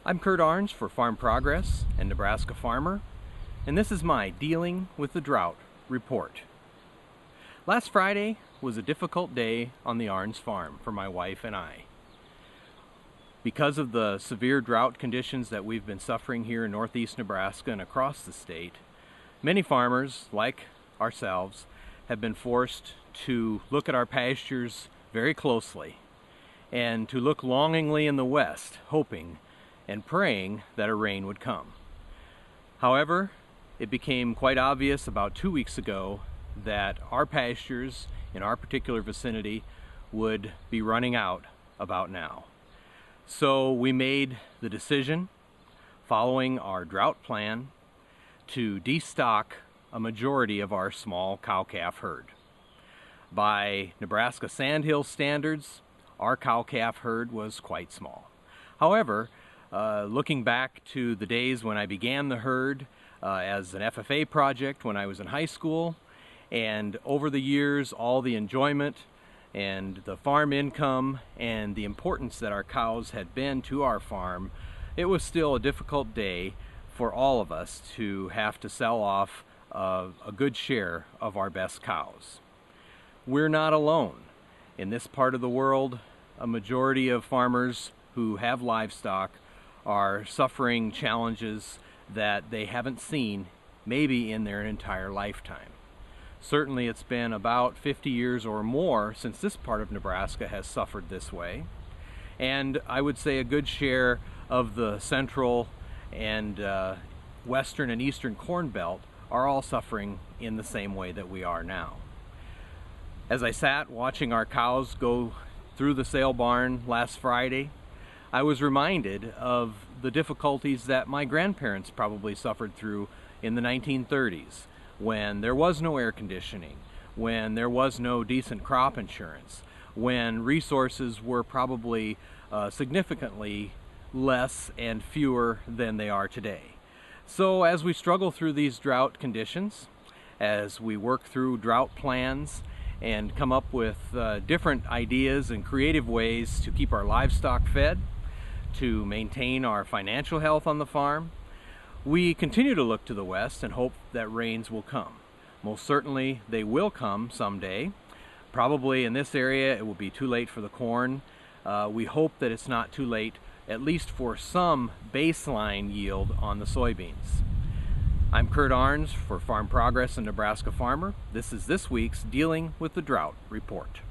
I'm Kurt Arns for Farm Progress and Nebraska Farmer, and this is my Dealing with the Drought report. Last Friday was a difficult day on the Arns farm for my wife and I. Because of the severe drought conditions that we've been suffering here in northeast Nebraska and across the state, many farmers, like ourselves, have been forced to look at our pastures very closely and to look longingly in the west, hoping and praying that a rain would come. However, it became quite obvious about 2 weeks ago that our pastures in our particular vicinity would be running out about now. So we made the decision, following our drought plan, to destock a majority of our small cow-calf herd. By Nebraska Sandhill standards, our cow-calf herd was quite small. However, looking back to the days when I began the herd as an FFA project when I was in high school, and over the years all the enjoyment and the farm income and the importance that our cows had been to our farm, it was still a difficult day for all of us to have to sell off a good share of our best cows. We're not alone. In this part of the world, a majority of farmers who have livestock are suffering challenges that they haven't seen maybe in their entire lifetime. Certainly it's been about 50 years or more since this part of Nebraska has suffered this way, and I would say a good share of the central and western and eastern corn belt are all suffering in the same way that we are now. As I sat watching our cows go through the sale barn last Friday, I was reminded of the difficulties that my grandparents probably suffered through in the 1930s, when there was no air conditioning, when there was no decent crop insurance, when resources were probably significantly less and fewer than they are today. So as we struggle through these drought conditions, as we work through drought plans and come up with different ideas and creative ways to keep our livestock fed, to maintain our financial health on the farm, we continue to look to the west and hope that rains will come. Most certainly they will come someday. Probably in this area it will be too late for the corn. We hope that it's not too late, at least for some baseline yield on the soybeans. I'm Kurt Arns for Farm Progress and Nebraska Farmer. This is this week's Dealing with the Drought report.